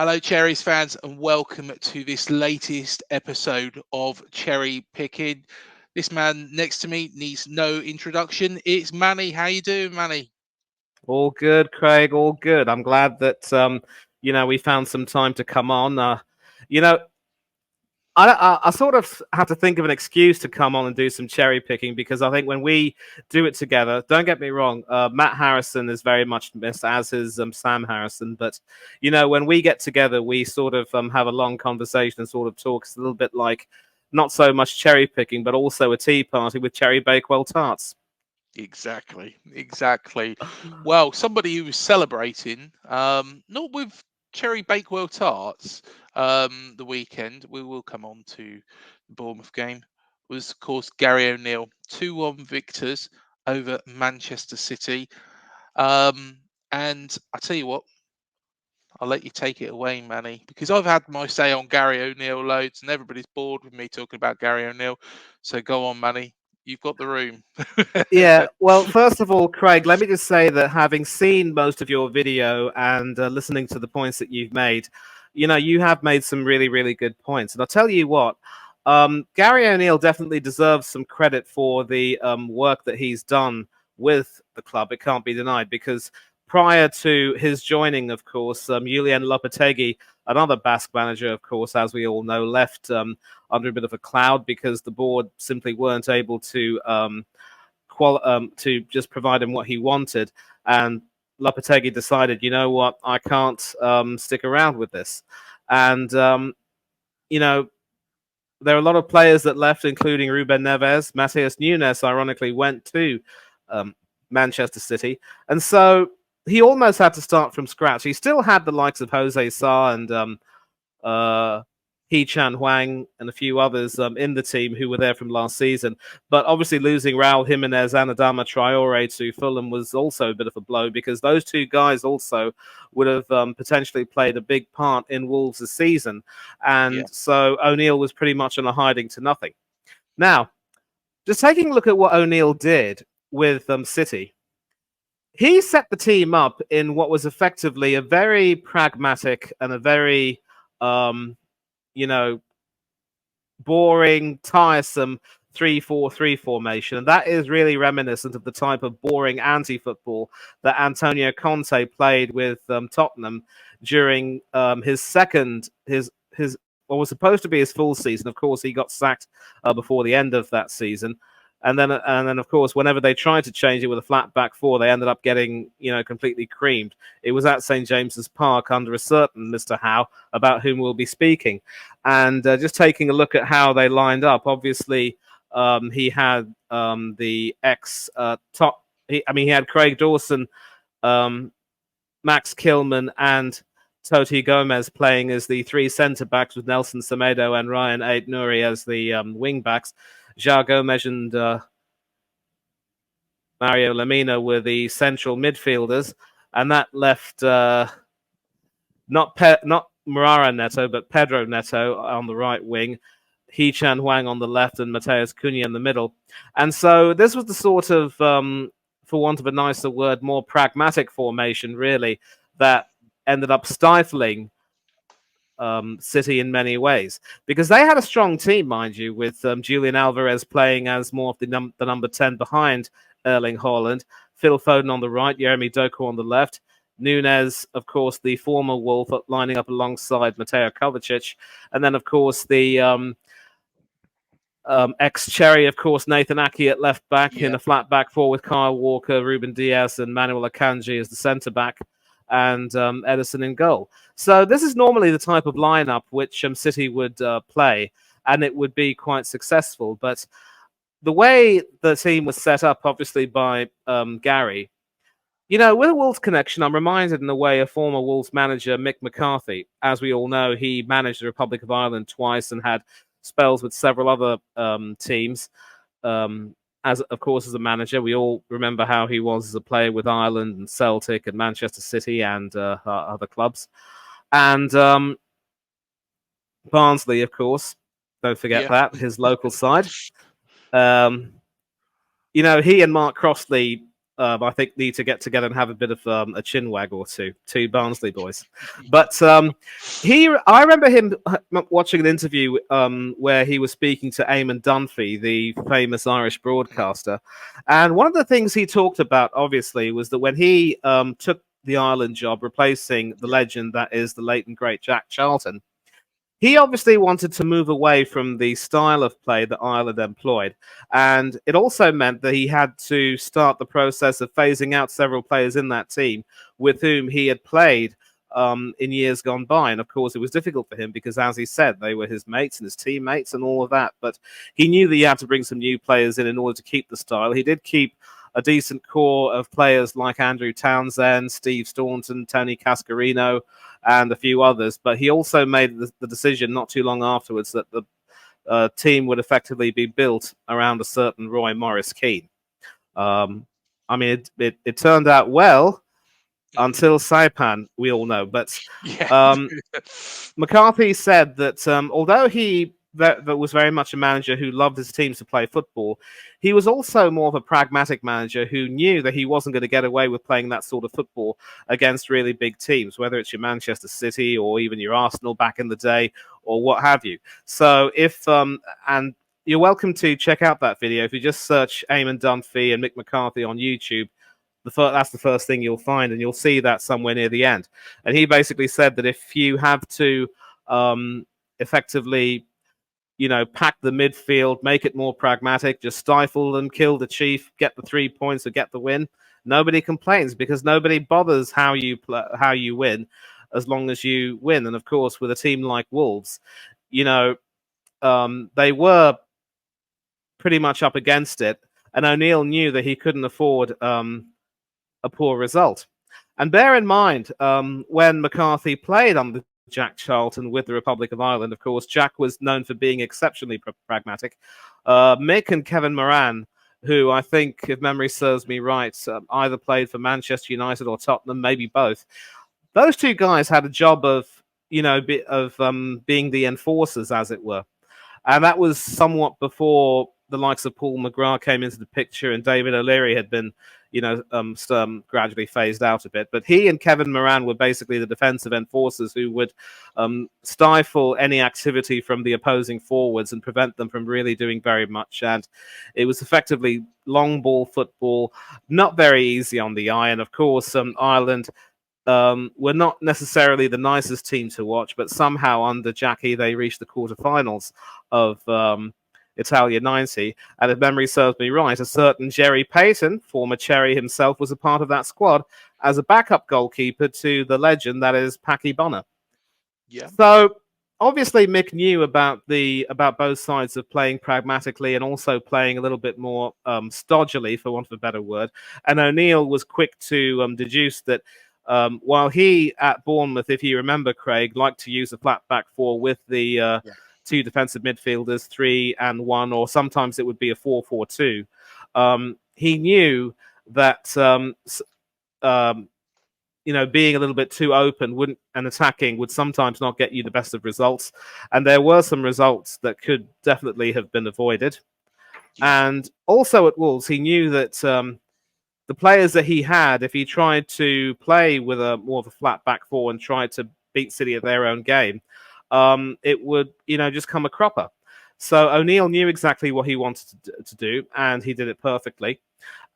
Hello, Cherries fans, and welcome to this latest episode of Cherry Picking. This man next to me needs no introduction. It's Manny. How you doing, Manny? All good, Craig. All good. I'm glad that we found some time to come on. You know, I sort of had to think of an excuse to come on and do some cherry picking because I think when we do it together, don't get me wrong, Matt Harrison is very much missed, as is Sam Harrison. But when we get together, we sort of have a long conversation and sort of talk. It's a little bit like not so much cherry picking, but also a tea party with cherry Bakewell tarts. Exactly. Well, somebody who was celebrating, not with Cherry Bakewell tarts, the weekend, we will come on to the Bournemouth game, was, of course, Gary O'Neill. 2-1 victors over Manchester City. And I tell you what, I'll let you take it away, Manny, because I've had my say on Gary O'Neill loads and everybody's bored with me talking about Gary O'Neill. So go on, Manny. You've got the room. Yeah, well, first of all, Craig, let me just say that having seen most of your video and listening to the points that you've made, you have made some really, really good points. And I'll tell you what, Gary O'Neill definitely deserves some credit for the work that he's done with the club. It can't be denied because prior to his joining, of course, Julian Lopetegui, another Basque manager, of course, as we all know, left under a bit of a cloud because the board simply weren't able to just provide him what he wanted. And Lopetegui decided, you know what, I can't stick around with this. And, there are a lot of players that left, including Ruben Neves. Matheus Nunes, ironically, went to Manchester City. And so he almost had to start from scratch. He still had the likes of Jose Sa and Hee-Chan Hwang and a few others in the team who were there from last season. But obviously losing Raul Jimenez and Adama Traore to Fulham was also a bit of a blow because those two guys also would have potentially played a big part in Wolves' season. And so O'Neill was pretty much on a hiding to nothing. Now, just taking a look at what O'Neill did with City, he set the team up in what was effectively a very pragmatic and a very boring, tiresome 3-4-3 formation. And that is really reminiscent of the type of boring anti-football that Antonio Conte played with Tottenham during his what was supposed to be his full season. Of course, he got sacked before the end of that season. And then, of course, whenever they tried to change it with a flat back four, they ended up getting, completely creamed. It was at St. James's Park under a certain Mr. Howe, about whom we'll be speaking. And just taking a look at how they lined up, obviously, he had the top. He had Craig Dawson, Max Kilman, and Toti Gomez playing as the three centre backs, with Nelson Semedo and Ryan Ait-Nouri as the wing backs. João Gomes and Mario Lemina were the central midfielders, and that left not Morara Neto, but Pedro Neto on the right wing, Hee-Chan Hwang on the left, and Mateus Cunha in the middle. And so this was the sort of, for want of a nicer word, more pragmatic formation, really, that ended up stifling City in many ways, because they had a strong team, mind you, with Julian Alvarez playing as more of the number 10 behind Erling Haaland, Phil Foden on the right, Jeremy Doku on the left, Nunes, of course, the former Wolf, lining up alongside Mateo Kovacic, and then, of course, the ex-Cherry, of course, Nathan Aki at left back in a flat back four with Kyle Walker, Ruben Diaz, and Manuel Akanji as the centre back, and Edison in goal. So this is normally the type of lineup which City would play, and it would be quite successful. But the way the team was set up, obviously, by Gary, with a Wolves connection, I'm reminded in a way of former Wolves manager Mick McCarthy. As we all know, he managed the Republic of Ireland twice and had spells with several other teams. As a manager, we all remember how he was as a player with Ireland and Celtic and Manchester City and other clubs. And Barnsley, of course, don't forget that, his local side. He and Mark Crossley I think need to get together and have a bit of a chin wag or two Barnsley boys. But I remember him watching an interview where he was speaking to Eamon Dunphy, the famous Irish broadcaster, and one of the things he talked about, obviously, was that when he took the Ireland job, replacing the legend that is the late and great Jack Charlton, he obviously wanted to move away from the style of play that Ireland employed. And it also meant that he had to start the process of phasing out several players in that team with whom he had played in years gone by. And of course, it was difficult for him because, as he said, they were his mates and his teammates and all of that. But he knew that he had to bring some new players in order to keep the style. He did keep a decent core of players like Andrew Townsend, Steve Staunton, Tony Cascarino, and a few others. But he also made the decision not too long afterwards that the team would effectively be built around a certain Roy Morris Keane. I mean, it turned out well until Saipan, we all know. But McCarthy said that although he that was very much a manager who loved his teams to play football, he was also more of a pragmatic manager who knew that he wasn't going to get away with playing that sort of football against really big teams, whether it's your Manchester City or even your Arsenal back in the day or what have you. So if and you're welcome to check out that video. If you just search Eamon Dunphy and Mick McCarthy on YouTube, that's the first thing you'll find, and you'll see that somewhere near the end. And he basically said that if you have to effectively, pack the midfield, make it more pragmatic, just stifle them, kill the chief, get the 3 points or get the win, nobody complains because nobody bothers how you win as long as you win. And of course, with a team like Wolves, they were pretty much up against it, and O'Neill knew that he couldn't afford a poor result. And bear in mind, when McCarthy played under Jack Charlton with the Republic of Ireland, of course, Jack was known for being exceptionally pragmatic. Mick and Kevin Moran, who I think, if memory serves me right, either played for Manchester United or Tottenham, maybe both. Those two guys had a job of, being the enforcers, as it were. And that was somewhat before the likes of Paul McGrath came into the picture and David O'Leary had been, gradually phased out a bit. But he and Kevin Moran were basically the defensive enforcers who would stifle any activity from the opposing forwards and prevent them from really doing very much. And it was effectively long ball football, not very easy on the eye. And of course, Ireland were not necessarily the nicest team to watch, but somehow under Jackie, they reached the quarterfinals of Italia 90. And if memory serves me right, a certain Jerry Payton, former Cherry himself, was a part of that squad as a backup goalkeeper to the legend that is Packy Bonner. Yeah. So obviously Mick knew about both sides of playing pragmatically and also playing a little bit more stodgily, for want of a better word. And O'Neill was quick to deduce that while he at Bournemouth, if you remember, Craig, liked to use a flat back four with the two defensive midfielders, 3 and 1, or sometimes it would be a 4-4-2. He knew that being a little bit too open and attacking would sometimes not get you the best of results, and there were some results that could definitely have been avoided. And also at Wolves, he knew that the players that he had, if he tried to play with a more of a flat back four and tried to beat City at their own game, it would, just come a cropper. So O'Neill knew exactly what he wanted to do, and he did it perfectly.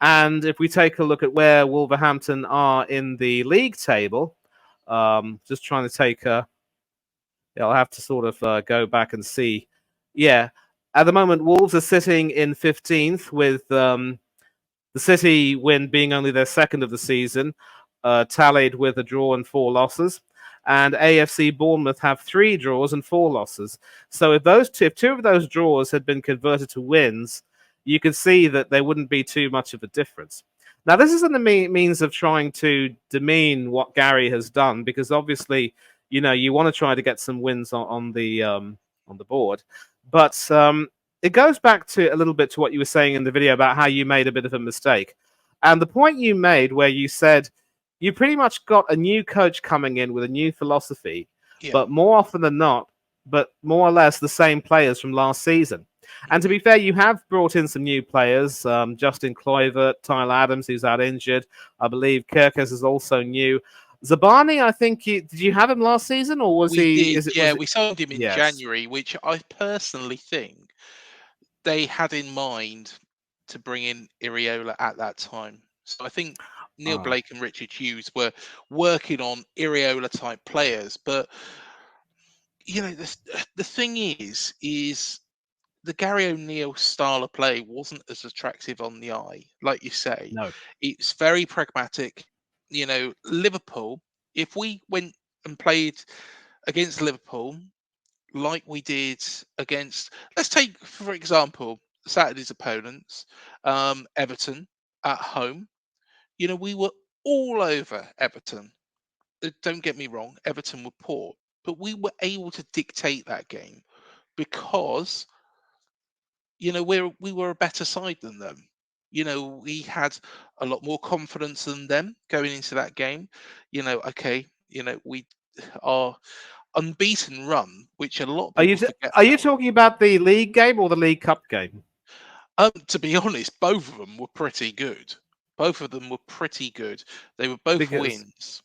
And if we take a look at where Wolverhampton are in the league table, just trying to take I'll have to sort of go back and see. Yeah, at the moment, Wolves are sitting in 15th with the City win being only their second of the season, tallied with a draw and 4 losses. And AFC Bournemouth have 3 draws and 4 losses. So if 2 of those draws had been converted to wins, you could see that there wouldn't be too much of a difference. Now, this isn't a means of trying to demean what Gary has done, because obviously, you want to try to get some wins on the board. But it goes back to a little bit to what you were saying in the video about how you made a bit of a mistake. And the point you made where you said you pretty much got a new coach coming in with a new philosophy, but more often than not, but more or less the same players from last season. And to be fair, you have brought in some new players. Justin Kluivert, Tyler Adams, who's out injured. I believe Kirkes is also new. Zabani, I think, did you have him last season, or was We he? did, Was yeah. it? We signed him in Yes. January, which I personally think they had in mind to bring in Iraola at that time. So I think Neil Ah. Blake and Richard Hughes were working on Iraola type players. But the thing is the Gary O'Neill style of play wasn't as attractive on the eye, like you say. No. It's very pragmatic. Liverpool, if we went and played against Liverpool like we did against, let's take, for example, Saturday's opponents, Everton at home, we were all over Everton. Don't get me wrong, Everton were poor, but we were able to dictate that game because we were a better side than them. We had a lot more confidence than them going into that game. Okay, we our unbeaten run, which a lot of Are you people forget are you about. talking about the league game or the League Cup game? To be honest, both of them were pretty good. Both of them were pretty good. They were both Because wins.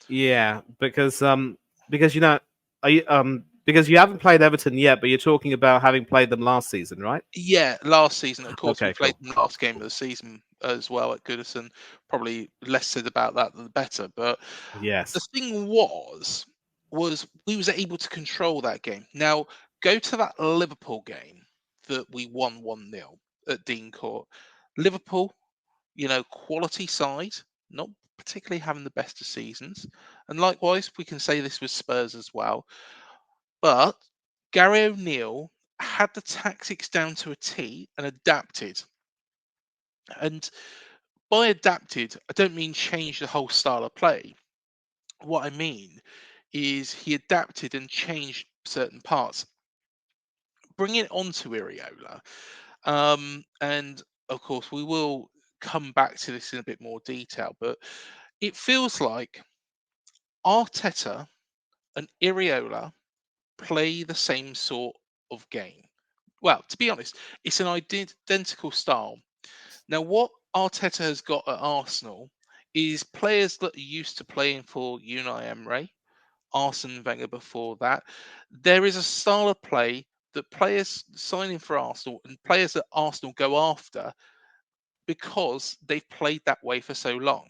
yeah, because are you because you haven't played Everton yet, but you're talking about having played them last season, right? Yeah, last season, of course, we Okay, played cool. them last game of the season as well at Goodison. Probably less said about that the better. But the Yes. thing was we was able to control that game. Now go to that Liverpool game that we won 1-0 at Dean Court. Liverpool, quality side, not particularly having the best of seasons. And likewise, we can say this with Spurs as well. But Gary O'Neill had the tactics down to a T and adapted. And by adapted, I don't mean change the whole style of play. What I mean is he adapted and changed certain parts. Bring it on to Iraola. And of course, we will come back to this in a bit more detail, but it feels like Arteta and Iraola play the same sort of game. Well, to be honest, it's an identical style. Now, what Arteta has got at Arsenal is players that are used to playing for Unai Emery, Arsene Wenger before that. There is a style of play that players signing for Arsenal and players that Arsenal go after because they've played that way for so long.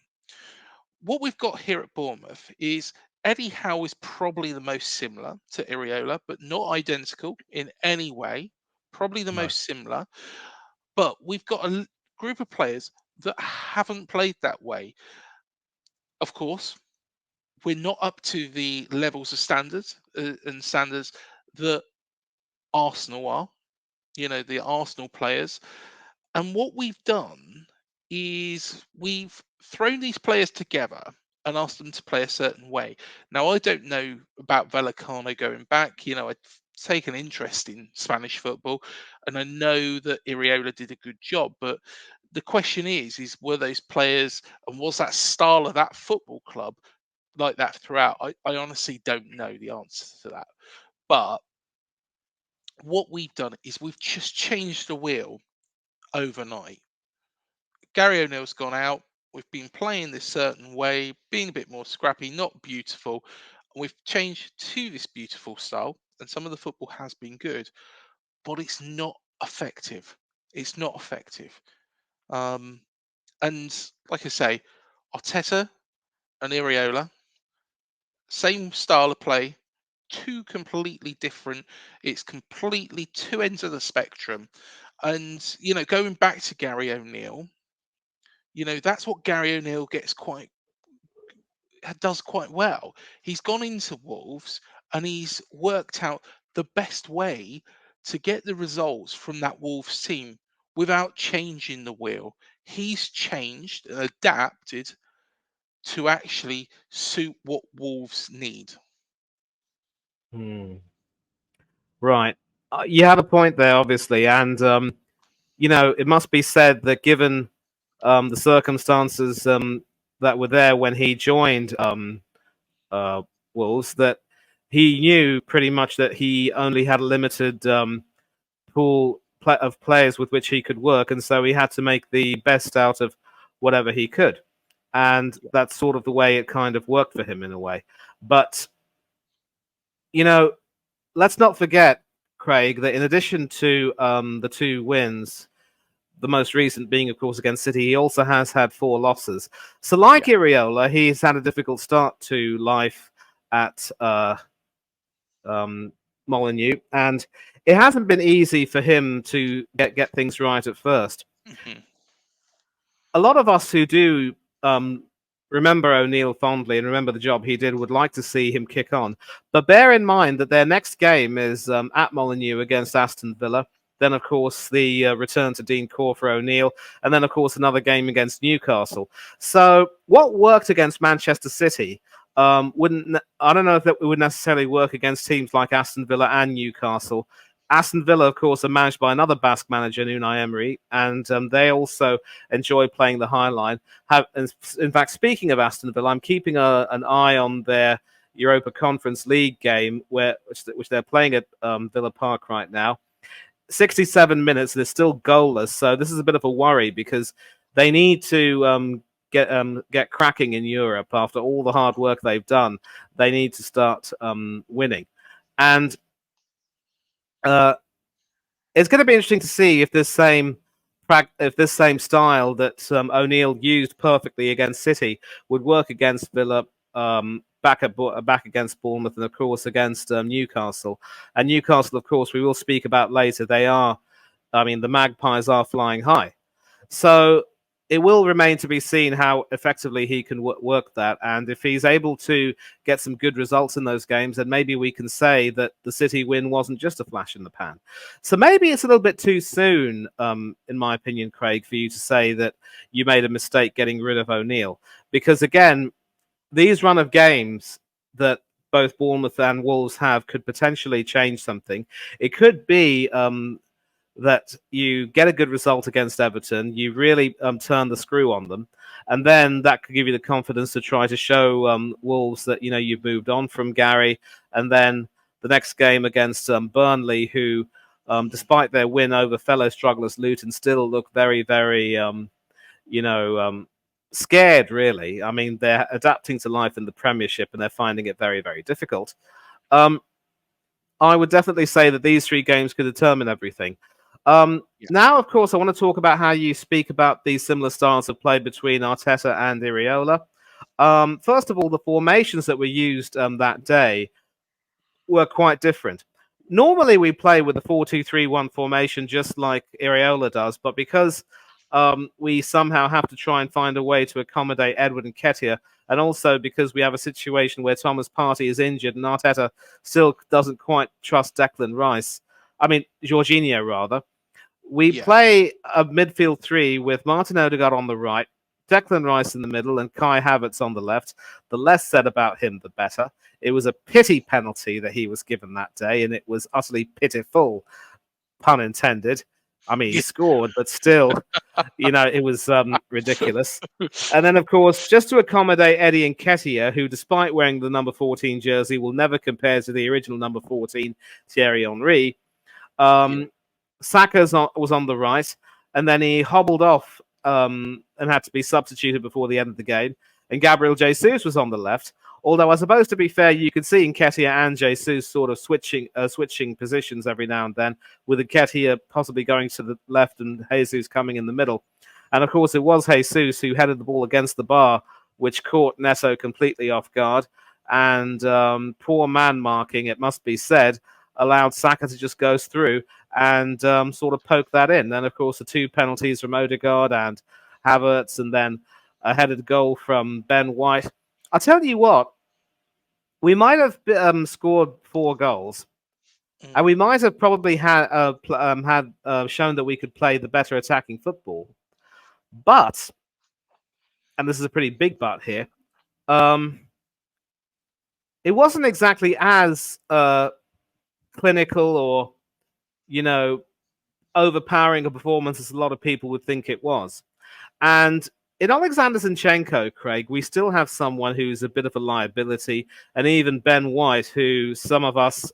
What we've got here at Bournemouth is Eddie Howe is probably the most similar to Iraola, but not identical in any way. Probably the No. most similar. But we've got a group of players that haven't played that way. Of course, we're not up to the levels of standards and standards that Arsenal are. The Arsenal players. And what we've done is we've thrown these players together and asked them to play a certain way. Now, I don't know about Vallecano going back. I've taken interest in Spanish football, and I know that Iraola did a good job. But the question is were those players and was that style of that football club like that throughout? I honestly don't know the answer to that. But what we've done is we've just changed the wheel overnight. Gary O'Neill's gone out. We've been playing this certain way, being a bit more scrappy, not beautiful. And we've changed to this beautiful style, and some of the football has been good, but it's not effective. It's not effective. Um, and like I say, Arteta and Iraola, same style of play, two completely different. It's completely two ends of the spectrum. And going back to Gary O'Neill, that's what Gary O'Neill does quite well. He's gone into Wolves and he's worked out the best way to get the results from that Wolves team without changing the wheel. He's changed and adapted to actually suit what Wolves need. Hmm. Right. You have a point there, obviously, and it must be said that given the circumstances that were there when he joined uh, Wolves, that he knew pretty much that he only had a limited pool of players with which he could work, and so he had to make the best out of whatever he could. And that's sort of the way it kind of worked for him in a way. But, let's not forget, Craig, that in addition to the 2 wins, the most recent being, of course, against City, he also has had 4 losses. So, like Iraola, he's had a difficult start to life at Molineux, and it hasn't been easy for him to get things right at first. Mm-hmm. A lot of us who do remember O'Neill fondly and remember the job he did would like to see him kick on. But bear in mind that their next game is at Molineux against Aston Villa. Then, of course, the return to Dean Core for O'Neill. And then, of course, another game against Newcastle. So what worked against Manchester City I don't know if that would necessarily work against teams like Aston Villa and Newcastle. Aston Villa, of course, are managed by another Basque manager, Unai Emery, and they also enjoy playing the high line. In fact, speaking of Aston Villa, I'm keeping an eye on their Europa Conference League game, which they're playing at Villa Park right now. 67 minutes, they're still goalless, so this is a bit of a worry because they need to get cracking in Europe after all the hard work they've done. They need to start winning, and it's going to be interesting to see if this same style that O'Neill used perfectly against City would work against Villa, back against Bournemouth, and of course against Newcastle. And Newcastle, of course, we will speak about later. The Magpies are flying high, so it will remain to be seen how effectively he can work that. And if he's able to get some good results in those games, then maybe we can say that the City win wasn't just a flash in the pan. So maybe it's a little bit too soon, in my opinion, Craig, for you to say that you made a mistake getting rid of O'Neill. Because, again, these run of games that both Bournemouth and Wolves have could potentially change something. It could be that you get a good result against Everton, you really turn the screw on them, and then that could give you the confidence to try to show Wolves that you've moved on from Gary. And then the next game against Burnley, who, despite their win over fellow strugglers Luton, still look very, very, scared. Really, I mean, they're adapting to life in the Premiership and they're finding it very, very difficult. I would definitely say that these 3 games could determine everything. Now, of course, I want to talk about how you speak about these similar styles of play between Arteta and Iraola. First of all, the formations that were used that day were quite different. Normally, we play with a 4-2-3-1 formation just like Iraola does, but because we somehow have to try and find a way to accommodate Edward Nketiah, and also because we have a situation where Thomas Partey is injured and Arteta still doesn't quite trust Jorginho rather. We play a midfield 3 with Martin Odegaard on the right, Declan Rice in the middle, and Kai Havertz on the left. The less said about him, the better. It was a pity penalty that he was given that day, and it was utterly pitiful, pun intended. I mean, he scored, but still, it was ridiculous. And then, of course, just to accommodate Eddie Nketiah, who, despite wearing the number 14 jersey, will never compare to the original number 14, Thierry Henry. Saka was on the right, and then he hobbled off and had to be substituted before the end of the game. And Gabriel Jesus was on the left. Although, I suppose, to be fair, you could see Nketiah and Jesus sort of switching positions every now and then, with Nketiah possibly going to the left and Jesus coming in the middle. And, of course, it was Jesus who headed the ball against the bar, which caught Neto completely off guard. And poor man marking, it must be said, allowed Saka to just go through and sort of poke that in. Then, of course, the 2 penalties from Odegaard and Havertz, and then a headed goal from Ben White. I'll tell you what, we might have scored 4 goals, and we might have probably had shown that we could play the better attacking football. But, and this is a pretty big but here, it wasn't exactly as clinical or, overpowering a performance as a lot of people would think it was. And in Alexander Zinchenko, Craig, we still have someone who's a bit of a liability, and even Ben White, who some of us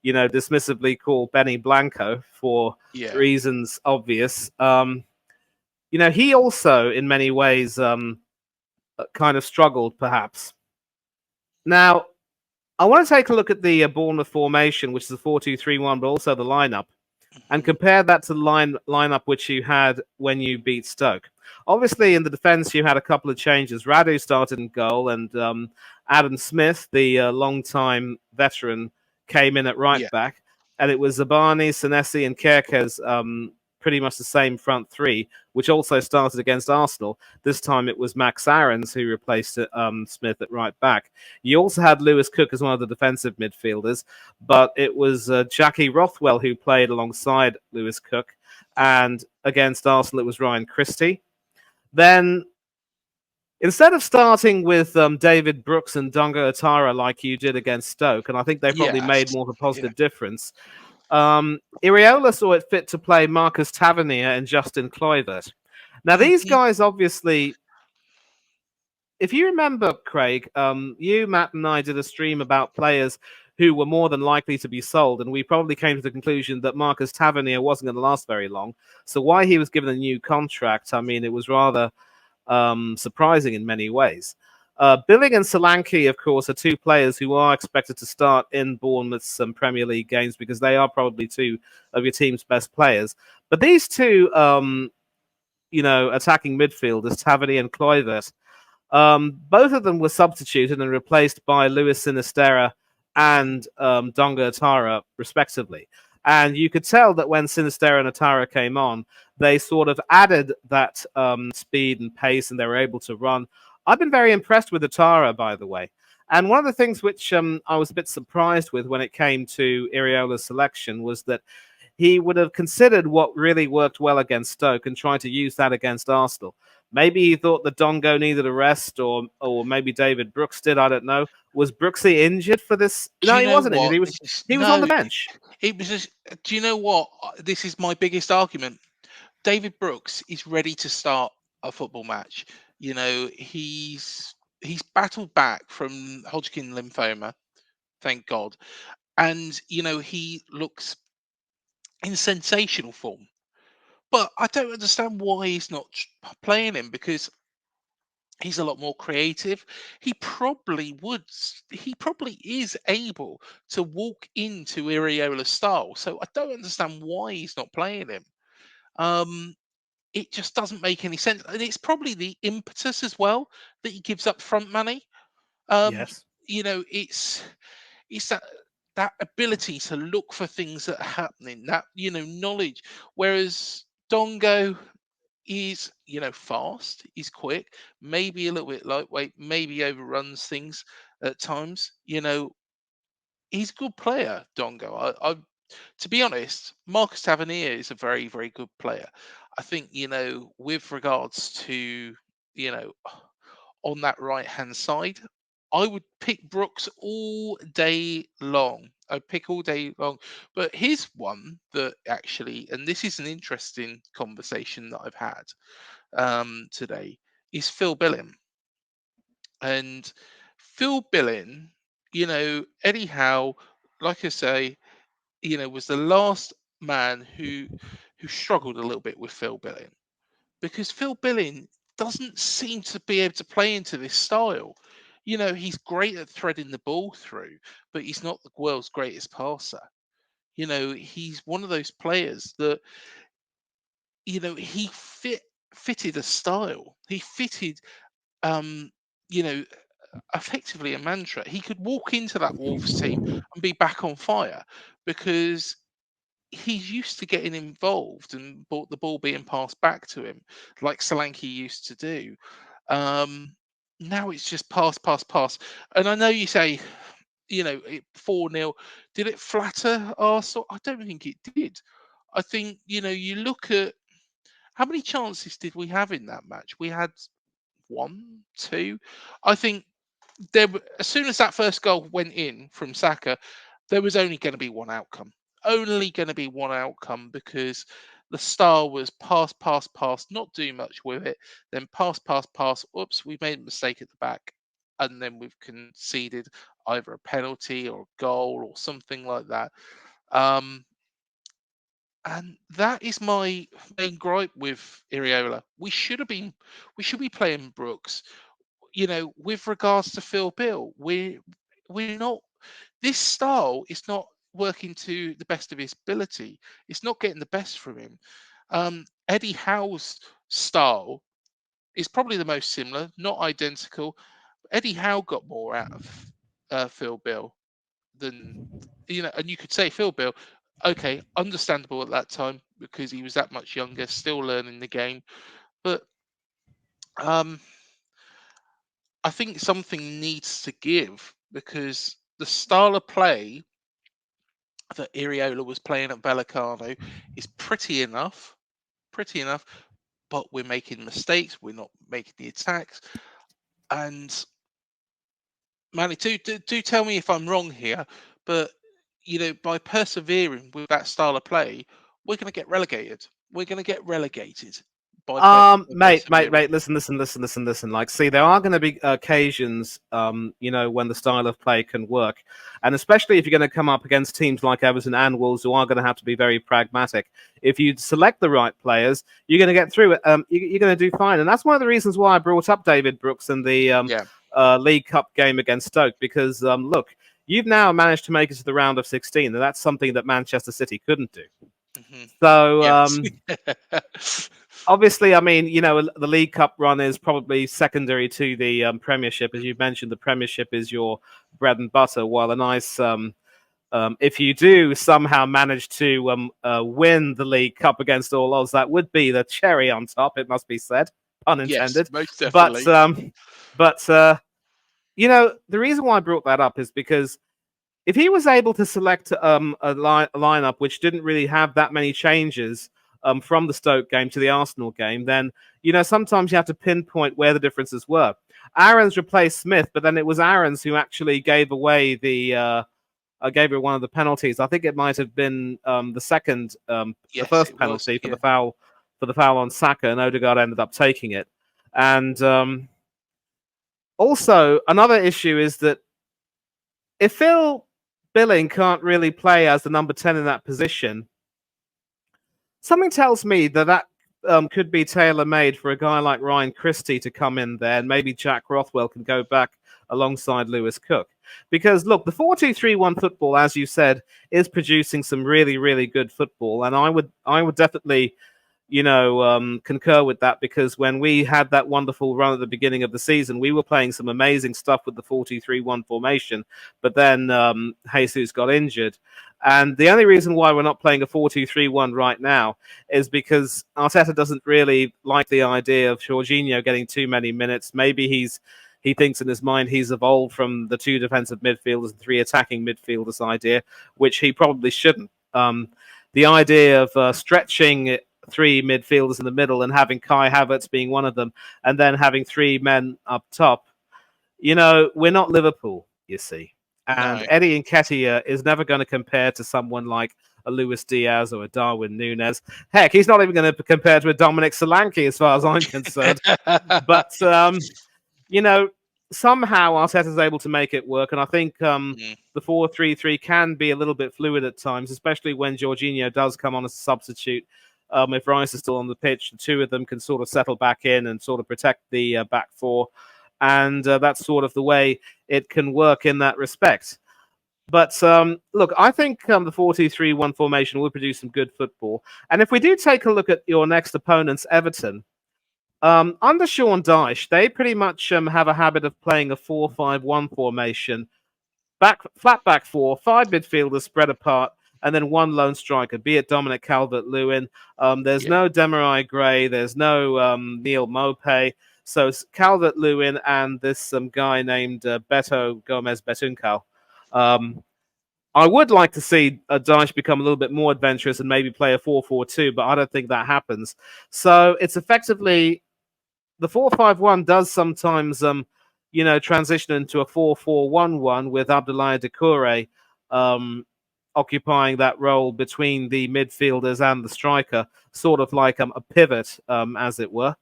dismissively call Benny Blanco for Yeah. reasons obvious. He also, in many ways, kind of struggled, perhaps. Now, I want to take a look at the Bournemouth formation, which is a 4-2-3-1, but also the lineup, and Mhm. compare that to the lineup which you had when you beat Stoke. Obviously, in the defence, you had a couple of changes. Radu started in goal, and Adam Smith, the long-time veteran, came in at right Yeah. back. And it was Zabani, Senesi, and Kerkez, pretty much the same front three, which also started against Arsenal. This time it was Max Aarons who replaced Smith at right back. You also had Lewis Cook as one of the defensive midfielders, but it was Jackie Rothwell who played alongside Lewis Cook. And against Arsenal, it was Ryan Christie. Then, instead of starting with David Brooks and Dunga Atara like you did against Stoke, and I think they probably Yes. made more of a Yeah. positive difference, Iraola saw it fit to play Marcus Tavernier and Justin Kluivert. Now, these Mhm. guys obviously, if you remember, Craig, you, Matt, and I did a stream about players who were more than likely to be sold, and we probably came to the conclusion that Marcus Tavernier wasn't going to last very long. So why he was given a new contract, I mean, it was rather surprising in many ways. Billing and Solanke, of course, are two players who are expected to start in Bournemouth's Premier League games because they are probably two of your team's best players. But these two, attacking midfielders, Tavernier and Kluivert, both of them were substituted and replaced by Luis Sinisterra and Donga Atara, respectively. And you could tell that when Sinisterra and Atara came on, they sort of added that speed and pace, and they were able to run. I've been very impressed with Atara, by the way. And one of the things which I was a bit surprised with when it came to Iraola's selection was that he would have considered what really worked well against Stoke and tried to use that against Arsenal. Maybe he thought that Dongo needed a rest, or maybe David Brooks did. I don't know. Was Brooksy injured for this? Do No, you he know wasn't injured. what? He was This is he was on the no. bench. It was just. Do you know what? This is my biggest argument. David Brooks is ready to start a football match. He's battled back from Hodgkin lymphoma, thank God, and he looks in sensational form. But I don't understand why he's not playing him, because he's a lot more creative. He probably is able to walk into Iraola's style. So I don't understand why he's not playing him. Um, it just doesn't make any sense, and it's probably the impetus as well that he gives up front money. Um, Yes. it's that ability to look for things that are happening, that knowledge. Whereas Dongo is fast, he's quick, maybe a little bit lightweight, maybe overruns things at times. He's a good player, Dongo. To be honest, Marcus Tavernier is a very, very good player. I think, with regards to, you know, on that right hand side, I would pick Brooks all day long. I'd pick all day long. But here's one that actually, and this is an interesting conversation that I've had today, is Phil Billing. And Phil Billing, Eddie Howe, like I say, was the last man who struggled a little bit with Phil Billing, because Phil Billing doesn't seem to be able to play into this style. He's great at threading the ball through, but he's not the world's greatest passer. He's one of those players that he fitted a style. He fitted um you know effectively a mantra. He could walk into that Wolves team and be back on fire, because he's used to getting involved and the ball being passed back to him, like Solanke used to do. Um, Now it's just pass, pass, pass. And I know you say, 4-0. Did it flatter Arsenal? I don't think it did. I think, you look at how many chances did we have in that match? We had one, two. I think as soon as that first goal went in from Saka, there was only going to be one outcome. Only going to be one outcome, because the style was pass, pass, pass, not do much with it, then pass, pass, pass. Oops, we made a mistake at the back, and then we've conceded either a penalty or a goal or something like that. Um, and that is my main gripe with Iraola. We should be playing Brooks. With regards to Phil Bill, we're not. This style is not working to the best of his ability. It's not getting the best from him. Eddie Howe's style is probably the most similar, not identical. Eddie Howe got more out of Phil Bill than and you could say Phil Bill, okay, understandable at that time because he was that much younger, still learning the game. But um, I think something needs to give because the style of play that Iraola was playing at Vallecano is pretty enough, but we're making mistakes. We're not making the attacks. And Manny, do tell me if I'm wrong here, but by persevering with that style of play, we're going to get relegated. We're going to get relegated by persevering. Mate, listen. Like, see, there are going to be occasions, when the style of play can work, and especially if you're going to come up against teams like Everton and Wolves, who are going to have to be very pragmatic. If you select the right players, you're going to get through it. You're going to do fine, and that's one of the reasons why I brought up David Brooks in the League Cup game against Stoke, because look, you've now managed to make it to the round of 16, and that's something that Manchester City couldn't do. Mm-hmm. So, Yes. obviously, I mean, the League Cup run is probably secondary to the Premiership. As you mentioned, the Premiership is your bread and butter, while a nice, if you do somehow manage to win the League Cup against all odds, that would be the cherry on top, it must be said, pun intended. Yes, most definitely. But the reason why I brought that up is because if he was able to select a lineup which didn't really have that many changes from the Stoke game to the Arsenal game, then sometimes you have to pinpoint where the differences were. Aarons replaced Smith, but then it was Aarons who actually gave away the one of the penalties. I think it might have been the second, the first penalty for the foul on Saka, and Odegaard ended up taking it. And also another issue is that if Phil Billing can't really play as the number 10 in that position, something tells me that could be tailor-made for a guy like Ryan Christie to come in there, and maybe Jack Rothwell can go back alongside Lewis Cook. Because, look, the 4-2-3-1 football, as you said, is producing some really, really good football, and I would definitely concur with that, because when we had that wonderful run at the beginning of the season, we were playing some amazing stuff with the 4-2-3-1 formation, but then Jesus got injured. And the only reason why we're not playing a 4-2-3-1 right now is because Arteta doesn't really like the idea of Jorginho getting too many minutes. Maybe he thinks in his mind he's evolved from the 2 defensive midfielders and 3 attacking midfielders idea, which he probably shouldn't. The idea of stretching 3 midfielders in the middle and having Kai Havertz being one of them, and then having 3 men up top. We're not Liverpool, you see. And No. Eddie Nketiah is never going to compare to someone like a Luis Diaz or a Darwin Núñez. Heck, he's not even going to compare to a Dominic Solanke as far as I'm concerned. But, somehow Arteta's able to make it work. And I think the 4-3-3 can be a little bit fluid at times, especially when Jorginho does come on as a substitute. If Rice is still on the pitch, the 2 of them can sort of settle back in and sort of protect the back 4. And that's sort of the way it can work in that respect. But look, I think the 4-2-3-1 formation will produce some good football. And if we do take a look at your next opponents, Everton, under Sean Dyche, they pretty much have a habit of playing a 4-5-1 formation. Flat back 4, 5 midfielders spread apart, and then 1 lone striker, be it Dominic Calvert-Lewin. There's no Demarai Gray, there's no Neil Maupay. So Calvert-Lewin and this guy named Beto Gomez-Betunkal. I would like to see Dyche become a little bit more adventurous and maybe play a 4-4-2, but I don't think that happens. So it's effectively the 4-5-1 does sometimes transition into a 4-4-1-1 with Abdoulaye Doucouré occupying that role between the midfielders and the striker, sort of like a pivot, as it were.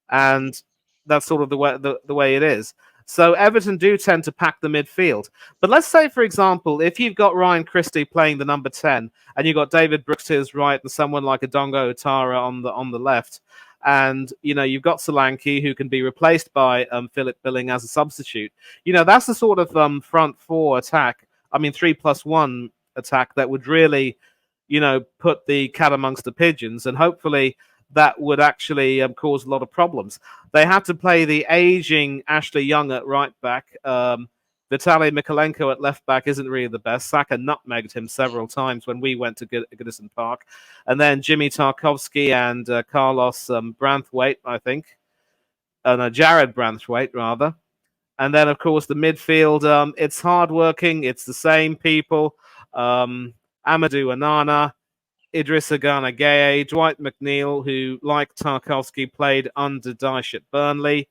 And that's sort of the way it is. So Everton do tend to pack the midfield. But let's say, for example, if you've got Ryan Christie playing the number 10, and you've got David Brooks to his right and someone like a Dongo Otara on the left, and you've got Solanke who can be replaced by Philip Billing as a substitute. That's the sort of front four attack. I mean, 3+1 attack that would really, put the cat amongst the pigeons, and hopefully that would actually cause a lot of problems. They had to play the aging Ashley Young at right back. Vitaly Mikolenko at left back isn't really the best. Saka nutmegged him several times when we went to Goodison Park. And then Jimmy Tarkovsky and Carlos Branthwaite, I think. No, Jared Branthwaite, rather. And then, of course, the midfield, it's hardworking. It's the same people. Amadou Onana, Idrissa Gana Gueye, Dwight McNeil, who, like Tarkovsky, played under Dyche at Burnley.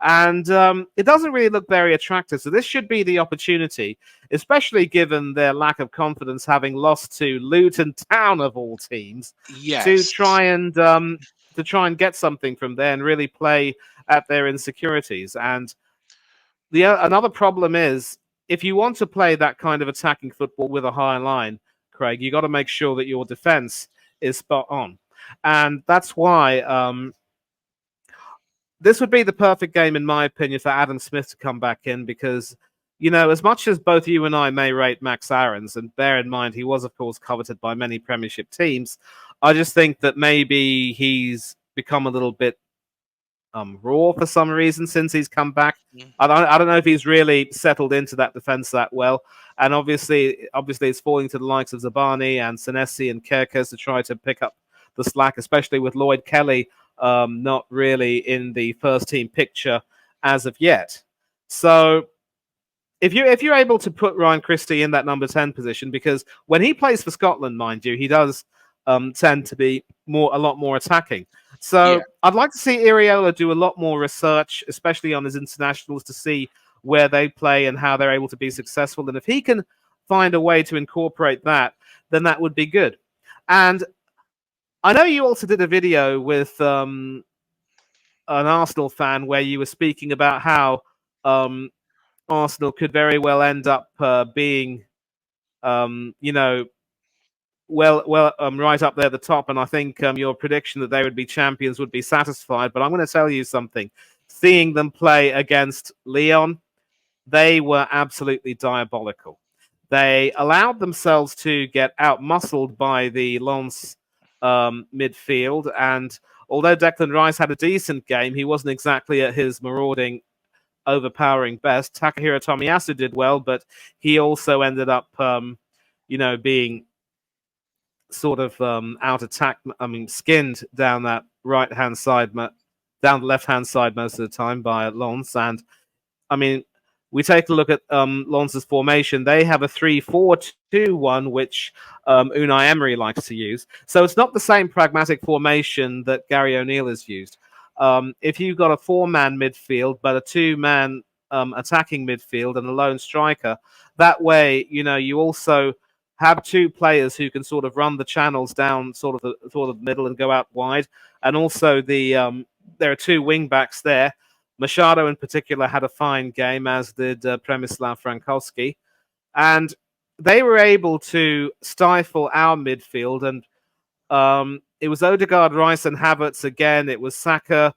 And it doesn't really look very attractive. So this should be the opportunity, especially given their lack of confidence, having lost to Luton Town of all teams, to try and get something from there and really play at their insecurities. And another problem is, if you want to play that kind of attacking football with a high line, Craig, you got to make sure that your defense is spot on. And that's why this would be the perfect game, in my opinion, for Adam Smith to come back in, because, as much as both you and I may rate Max Aarons, and bear in mind he was, of course, coveted by many Premiership teams, I just think that maybe he's become a little bit raw for some reason since he's come back. I don't know if he's really settled into that defense that well. And obviously it's falling to the likes of Zabani and Senesi and Kerkez to try to pick up the slack, especially with Lloyd Kelly not really in the first team picture as of yet. So if you're able to put Ryan Christie in that number 10 position, because when he plays for Scotland, mind you, he does tend to be a lot more attacking. So I'd like to see Iraola do a lot more research, especially on his internationals, to see where they play and how they're able to be successful. And if he can find a way to incorporate that, then that would be good. And I know you also did a video with an Arsenal fan where you were speaking about how Arsenal could very well end up being, right up there at the top. And I think your prediction that they would be champions would be satisfied. But I'm going to tell you something. Seeing them play against Lyon, they were absolutely diabolical. They allowed themselves to get out-muscled by the Lens midfield. And although Declan Rice had a decent game, he wasn't exactly at his marauding, overpowering best. Takahiro Tomiyasu did well, but he also ended up, being sort of out attack. Skinned down that right-hand side, down the left-hand side most of the time by Lens. And we take a look at Lens's formation. They have a 3-4-2-1, which Unai Emery likes to use. So it's not the same pragmatic formation that Gary O'Neill has used. If you've got a 4-man midfield, but a 2-man attacking midfield and a lone striker, that way, you also have 2 players who can sort of run the channels down sort of the middle and go out wide. And also there are 2 wing backs there. Machado in particular had a fine game, as did Przemysław Frankowski. And they were able to stifle our midfield. And it was Odegaard, Rice and Havertz again. It was Saka,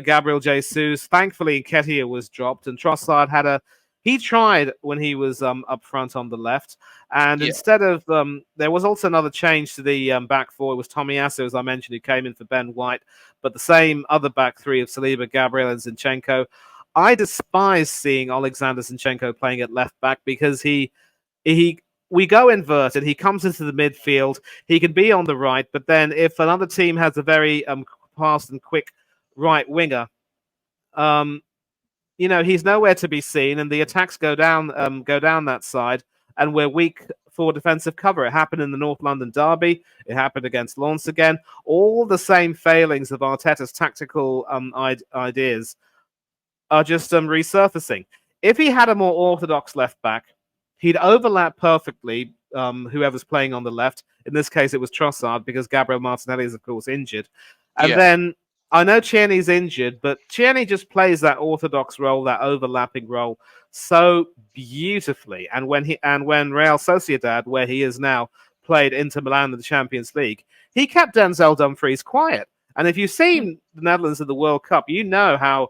Gabriel Jesus. Thankfully, Nketiah was dropped. And Trossard he tried when he was up front on the left. And instead of, there was also another change to the back four. It was Tomiyasu, as I mentioned, who came in for Ben White. But the same other back three of Saliba, Gabriel, and Zinchenko. I despise seeing Alexander Zinchenko playing at left back, because we go inverted. He comes into the midfield. He can be on the right. But then if another team has a very fast and quick right winger, he's nowhere to be seen, and the attacks go down that side, and we're weak for defensive cover. It happened in the North London derby. It happened against Lens again. All the same failings of Arteta's tactical ideas are just resurfacing. If he had a more orthodox left back, he'd overlap perfectly whoever's playing on the left. In this case, it was Trossard, because Gabriel Martinelli is, of course, injured. And then I know Tierney's injured, but Tierney just plays that orthodox role, that overlapping role, so beautifully. And when Real Sociedad, where he is now, played Inter Milan in the Champions League, he kept Denzel Dumfries quiet. And if you've Mm. seen the Netherlands in the World Cup, you know how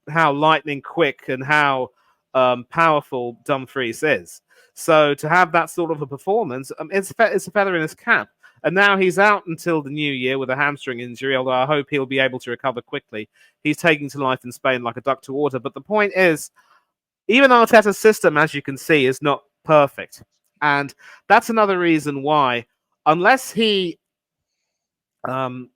how lightning quick and how powerful Dumfries is. So to have that sort of a performance, it's a feather in his cap. And now he's out until the new year with a hamstring injury, although I hope he'll be able to recover quickly. He's taking to life in Spain like a duck to water. But the point is, even Arteta's system, as you can see, is not perfect. And that's another reason why, unless he um,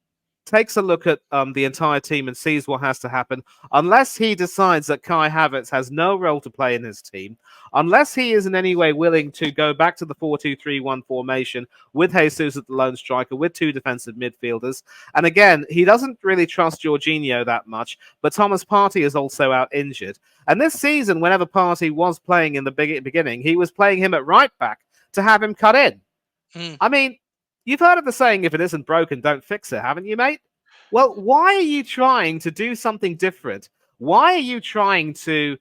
takes a look at the entire team and sees what has to happen, unless he decides that Kai Havertz has no role to play in his team, unless he is in any way willing to go back to the 4-2-3-1 formation with Jesus at the lone striker, with two defensive midfielders. And again, he doesn't really trust Jorginho that much, but Thomas Partey is also out injured. And this season, whenever Partey was playing in the beginning, he was playing him at right back to have him cut in. Mm. I mean, you've heard of the saying, if it isn't broken, don't fix it, haven't you, mate? Well, why are you trying to do something different? Why are you trying to,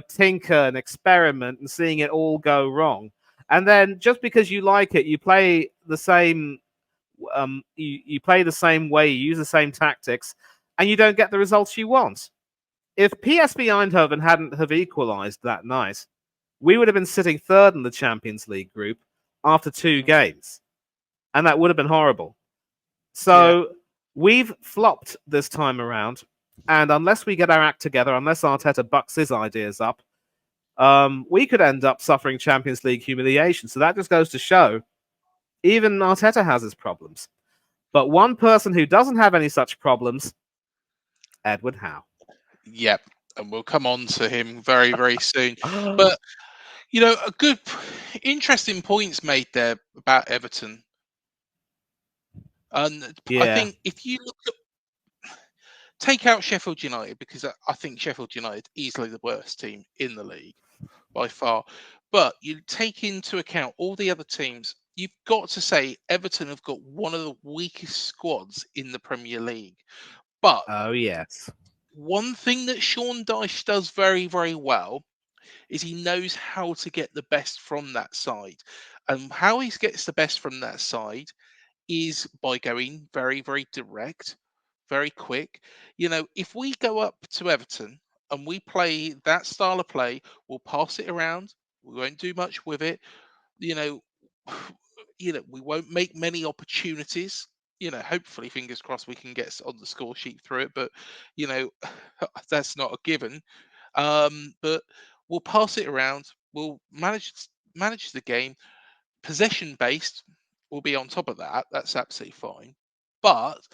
tinker and experiment and seeing it all go wrong? And then just because you like it, you play the same you play the same way, you use the same tactics, and you don't get the results you want. If PSV Eindhoven hadn't have equalised that night, we would have been sitting third in the Champions League group after two Mm. games, and that would have been horrible. Yeah. So we've flopped this time around, and unless we get our act together, unless Arteta bucks his ideas up, we could end up suffering Champions League humiliation. So that just goes to show even Arteta has his problems. But one person who doesn't have any such problems, Edward Howe. Yep. And we'll come on to him very, very soon. But a good, interesting points made there about Everton. And I Yeah. think if you take out Sheffield United, because I think Sheffield United easily the worst team in the league by far. But you take into account all the other teams, you've got to say Everton have got one of the weakest squads in the Premier League. But Oh, yes. one thing that Sean Dyche does very, very well is he knows how to get the best from that side. And how he gets the best from that side is by going very, very direct, very quick. If we go up to Everton and we play that style of play, we'll pass it around. We won't do much with it. You know, we won't make many opportunities. Hopefully, fingers crossed, we can get on the score sheet through it. But you know, that's not a given. But we'll pass it around. We'll manage the game. Possession based. We'll be on top of that. That's absolutely fine. But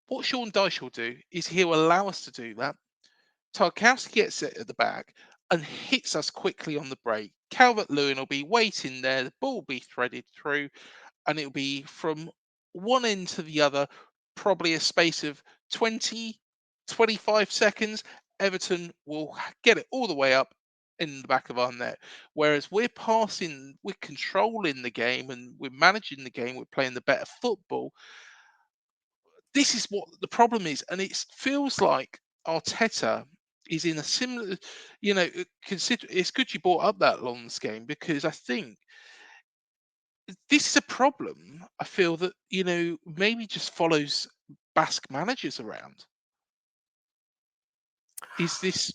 what Sean Dyche will do is he'll allow us to do that. Tarkowski gets it at the back and hits us quickly on the break. Calvert Lewin will be waiting there. The ball will be threaded through, and it'll be from one end to the other, probably a space of 20, 25 seconds. Everton will get it all the way up in the back of our net. Whereas we're controlling the game and we're managing the game, we're playing the better football. This is what the problem is, and it feels like Arteta is in a similar, consider it's good you brought up that Lons game because I think this is a problem. I feel that maybe just follows Basque managers around. Is this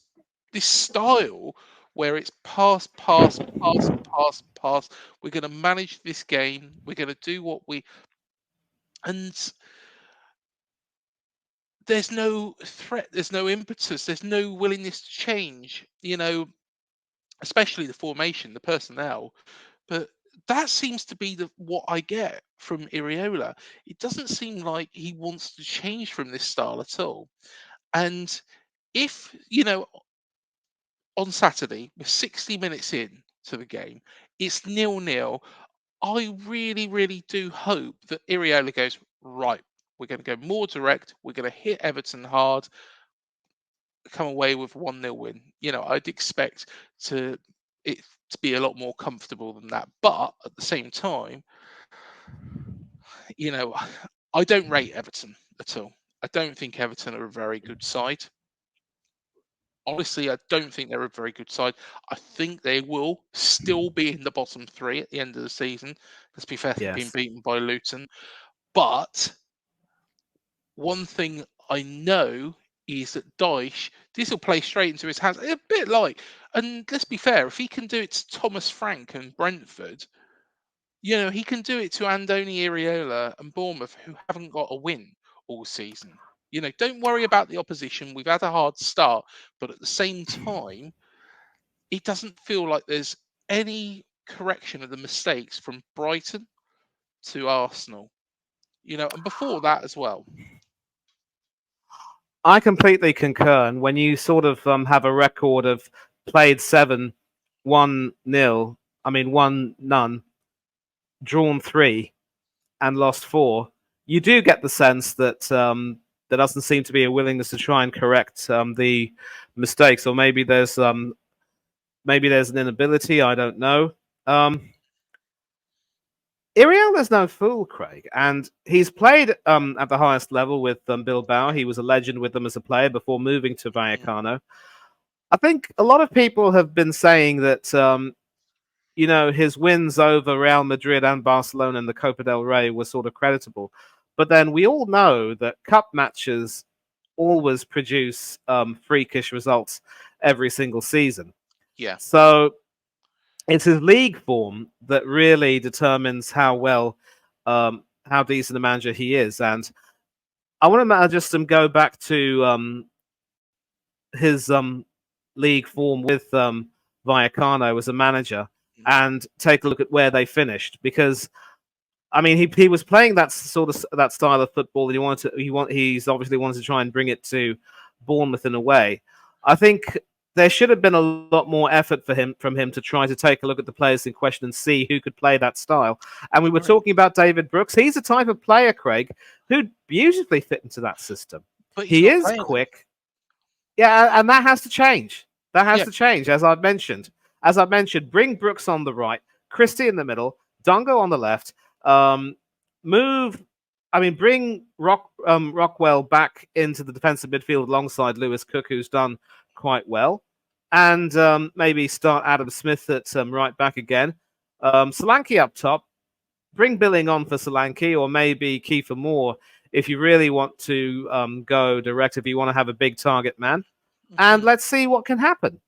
style where it's pass, pass, pass, pass, pass. We're going to manage this game. We're going to do what we and there's no threat. There's no impetus. There's no willingness to change. Especially the formation, the personnel. But that seems to be what I get from Iraola. It doesn't seem like he wants to change from this style at all. And if, on Saturday, we're 60 minutes in to the game, it's 0-0. I really, really do hope that Iraola goes, right, we're going to go more direct. We're going to hit Everton hard, come away with 1-0 win. I'd expect to it to be a lot more comfortable than that. But at the same time, you know, I don't rate Everton at all. I don't think Everton are a very good side. Honestly, I don't think they're a very good side. I think they will still be in the bottom three at the end of the season. Let's be fair, they've been Yes. beaten by Luton. But one thing I know is that Dyche, this will play straight into his hands. A bit like, and let's be fair, if he can do it to Thomas Frank and Brentford, he can do it to Andoni Iraola and Bournemouth, who haven't got a win all season. Don't worry about the opposition. We've had a hard start, but at the same time, it doesn't feel like there's any correction of the mistakes from Brighton to Arsenal, and before that as well. I completely concur. And when you sort of have a record of played 7, 1-0, 1-0, drawn 3, and lost 4, you do get the sense that there doesn't seem to be a willingness to try and correct the mistakes, or maybe there's an inability. I don't know. Iraola's no fool, Craig, and he's played at the highest level with Bilbao. He was a legend with them as a player before moving to Vallecano. I think a lot of people have been saying that his wins over Real Madrid and Barcelona in the Copa del Rey were sort of creditable. But then we all know that cup matches always produce freakish results every single season. Yeah. So it's his league form that really determines how decent a manager he is. And I want to just go back to his league form with Vallecano as a manager and take a look at where they finished, because he was playing that style of football, and he's obviously wanted to try and bring it to Bournemouth in a way. I think there should have been a lot more effort from him to try to take a look at the players in question and see who could play that style. And we were talking about David Brooks. He's a type of player, Craig, who'd beautifully fit into that system. But he is quick. Yeah, and that has to change. That has to change, as I've mentioned. Bring Brooks on the right, Christie in the middle, Dongo on the left. Bring Rockwell back into the defensive midfield alongside Lewis Cook, who's done quite well, and maybe start Adam Smith at right back again. Solanke up top. Bring Billing on for Solanke, or maybe Kiefer Moore if you really want to go direct, if you want to have a big target man. And let's see what can happen.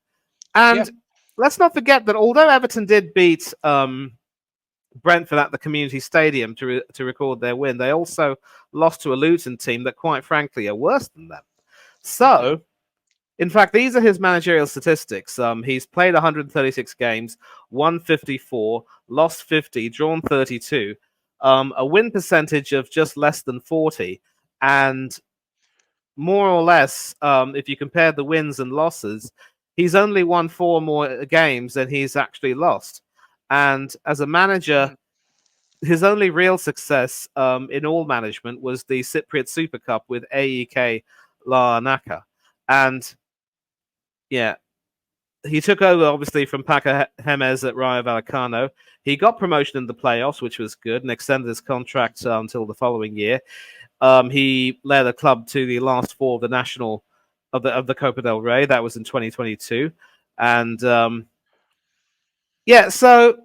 And let's not forget that although Everton did beat Brentford at the Community Stadium to record their win, they also lost to a Luton team that, quite frankly, are worse than them. So, in fact, these are his managerial statistics. He's played 136 games, won 54, lost 50, drawn 32, a win percentage of just less than 40, and more or less, if you compare the wins and losses, he's only won 4 more games than he's actually lost. And as a manager, his only real success in all management was the Cypriot Super Cup with AEK Larnaca. And he took over, obviously, from Paco Gémez at Rayo Vallecano. He got promotion in the playoffs, which was good, and extended his contract until the following year. He led the club to the last 4 of the national of the Copa del Rey. That was in 2022, and so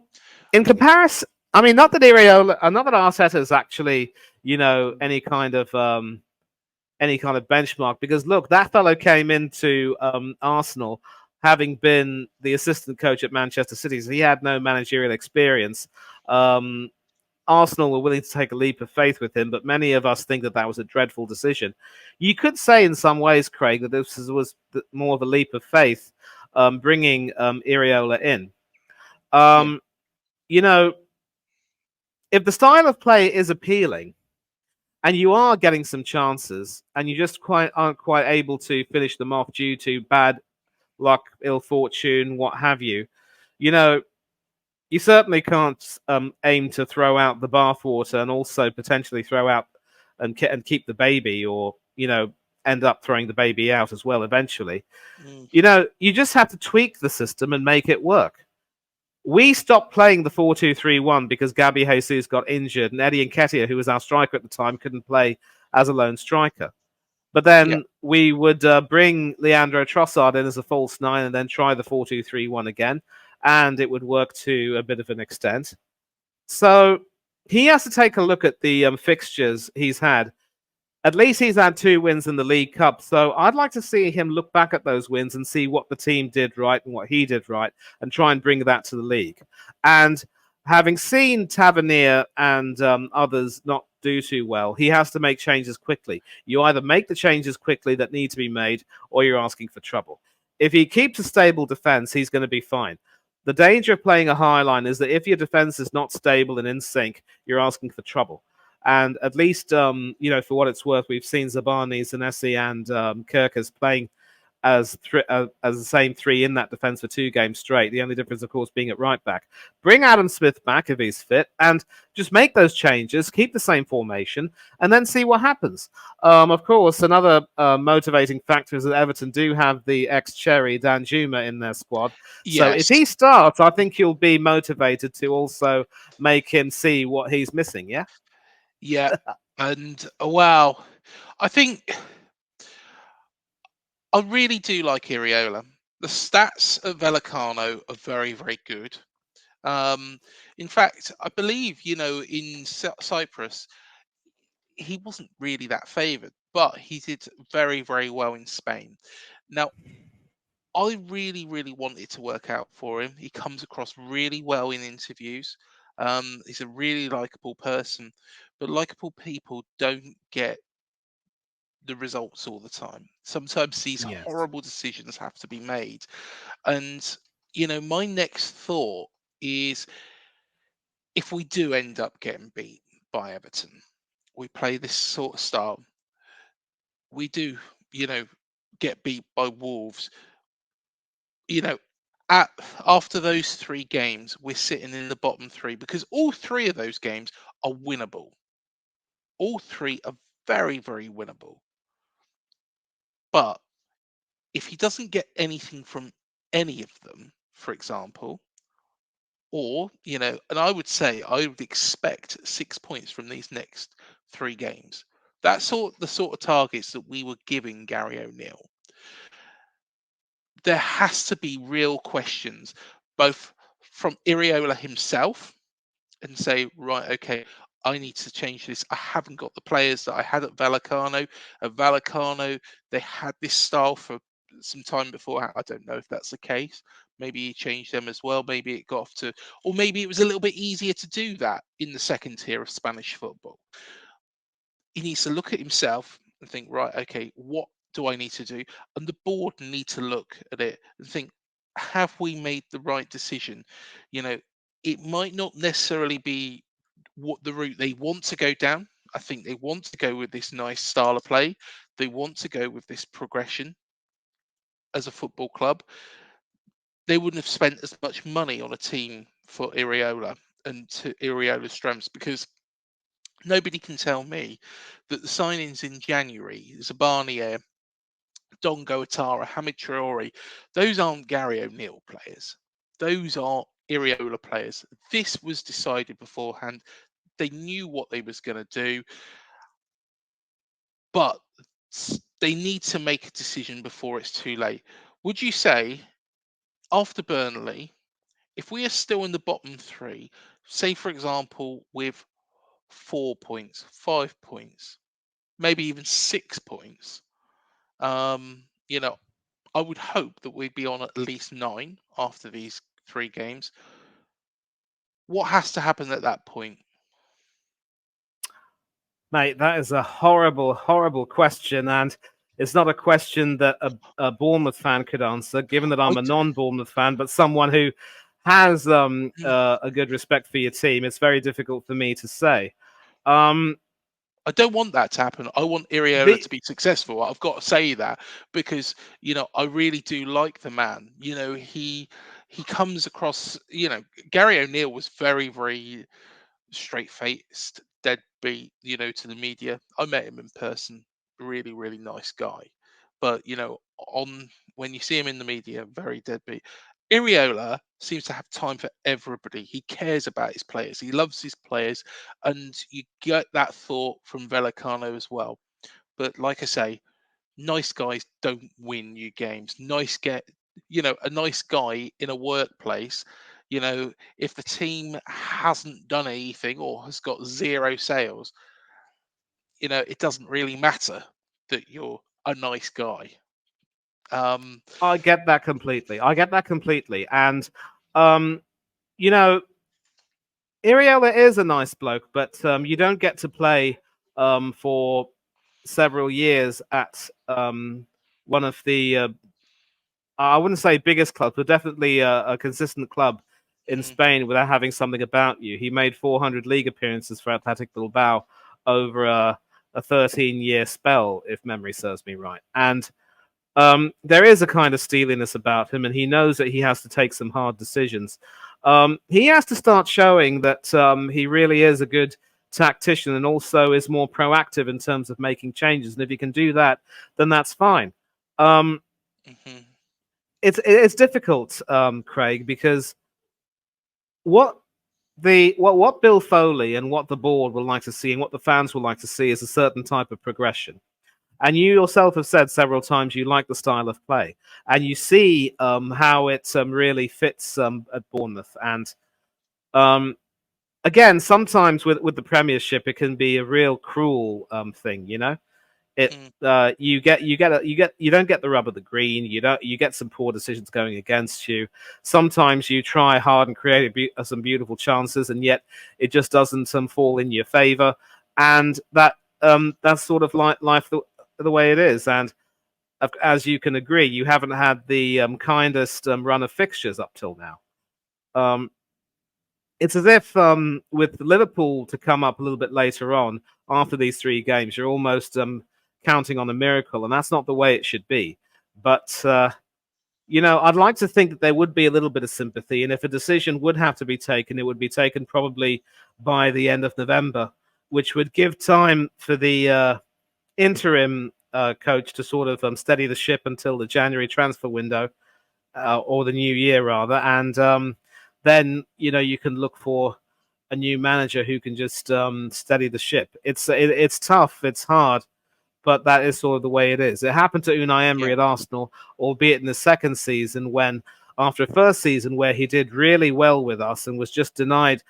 in comparison, not that Arteta is actually any kind of benchmark, because look, that fellow came into Arsenal having been the assistant coach at Manchester City, so he had no managerial experience. Arsenal were willing to take a leap of faith with him, but many of us think that was a dreadful decision. You could say in some ways, Craig, that this was more of a leap of faith, bringing Iraola in. If the style of play is appealing and you are getting some chances and you just aren't quite able to finish them off due to bad luck, ill fortune, what have you, you certainly can't aim to throw out the bathwater and also potentially throw out and keep the baby, or end up throwing the baby out as well eventually. You just have to tweak the system and make it work. We stopped playing the 4-2-3-1 because Gabby Jesus got injured, and Eddie Nketiah, who was our striker at the time, couldn't play as a lone striker. But Yeah. then we would bring Leandro Trossard in as a false nine and then try the 4-2-3-1 again, and it would work to a bit of an extent. So he has to take a look at the fixtures he's had. At least he's had 2 wins in the League Cup, so I'd like to see him look back at those wins and see what the team did right and what he did right, and try and bring that to the league. And having seen Tavernier and others not do too well, he has to make changes quickly. You either make the changes quickly that need to be made, or you're asking for trouble. If he keeps a stable defense, he's going to be fine. The danger of playing a high line is that if your defense is not stable and in sync, you're asking for trouble. And at least, for what it's worth, we've seen Zabani, Zanesi, and Kirkers playing as the same three in that defence for 2 games straight. The only difference, of course, being at right back. Bring Adam Smith back if he's fit, and just make those changes, keep the same formation, and then see what happens. Of course, another motivating factor is that Everton do have the ex-Cherry Danjuma in their squad. So if Yes. he starts, I think you'll be motivated to also make him see what he's missing, yeah? Yeah. And wow, I think I really do like Iraola. The stats at Vellicano are very, very good. Um, in fact, I believe, in Cyprus, he wasn't really that favoured, but he did very, very well in Spain. Now, I really, really want it to work out for him. He comes across really well in interviews. He's a really likable person, but likable people don't get the results all the time. Sometimes these Yes. horrible decisions have to be made. And, my next thought is if we do end up getting beat by Everton, we play this sort of style, we do, you know, get beat by Wolves, you know, at after those 3 games, we're sitting in the bottom three because all 3 of those games are winnable. All 3 are very, very winnable. But if he doesn't get anything from any of them, for example, or, and I would say I would expect 6 points from these next 3 games. That's the sort of targets that we were giving Gary O'Neill. There has to be real questions, both from Iraola himself and say, right, okay, I need to change this. I haven't got the players that I had at Vallecano. At Vallecano, they had this style for some time before. I don't know if that's the case. Maybe he changed them as well. Maybe it got off to, or maybe it was a little bit easier to do that in the second tier of Spanish football. He needs to look at himself and think, right, okay, what do I need to do? And the board need to look at it and think, have we made the right decision? You know, it might not necessarily be what the route they want to go down. I think they want to go with this nice style of play. They want to go with this progression as a football club. They wouldn't have spent as much money on a team for Iraola and to Iraola's strengths because nobody can tell me that the signings in January, Zabani, Dongo Atara, Hamid Traore, those aren't Gary O'Neill players. Those are Iraola players. This was decided beforehand. They knew what they was going to do, but they need to make a decision before it's too late. Would you say after Burnley, if we are still in the bottom three, say for example with 4 points, 5 points, maybe even 6 points, you know, I would hope that we'd be on at least 9 after these 3 games. What has to happen at that point? Mate, that is a horrible, horrible question, and it's not a question that a Bournemouth fan could answer, given that I, I'm a non-Bournemouth fan, but someone who has d- a good respect for your team. It's very difficult for me to say. Um, I don't want that to happen. I want Iraola the to be successful. I've got to say that because I really do like the man. He comes across. Gary O'Neill was very, very straight-faced, deadbeat. To the media. I met him in person. Really, really nice guy. But on when you see him in the media, very deadbeat. Iraola seems to have time for everybody. He cares about his players. He loves his players, and you get that thought from Vellicano as well. But like I say, Nice guys don't win you games. A nice guy in a workplace, if the team hasn't done anything or has got zero sales, it doesn't really matter that you're a nice guy. I get that completely. And, um, you know, Iraola is a nice bloke, but you don't get to play for several years at one of the I wouldn't say biggest clubs, but definitely a consistent club in mm, Spain without having something about you. He made 400 league appearances for Athletic Bilbao over a 13-year spell, if memory serves me right. And there is a kind of steeliness about him, and he knows that he has to take some hard decisions. He has to start showing that he really is a good tactician and also is more proactive in terms of making changes. And if he can do that, then that's fine. mhm, It's difficult, Craig, because what what Bill Foley and what the board would like to see and what the fans would like to see is a certain type of progression. And you yourself have said several times you like the style of play, and you see how it really fits at Bournemouth. And um, again, sometimes with the Premiership, it can be a real cruel thing. It mm, you don't get the rub of the green. You get some poor decisions going against you. Sometimes you try hard and create some beautiful chances, and yet it just doesn't fall in your favor. And that's sort of like life the way it is. And as you can agree, you haven't had the kindest run of fixtures up till now. Um, it's as if with Liverpool to come up a little bit later on after these three games, you're almost counting on a miracle, and that's not the way it should be. But I'd like to think that there would be a little bit of sympathy, and if a decision would have to be taken, it would be taken probably by the end of November, which would give time for the interim coach to sort of steady the ship until the January transfer window or the new year rather, and then you can look for a new manager who can just steady the ship. It's tough, it's hard, but that is sort of the way it is. It happened to Unai Emery yeah, at Arsenal, albeit in the second season when, after a first season where he did really well with us and was just denied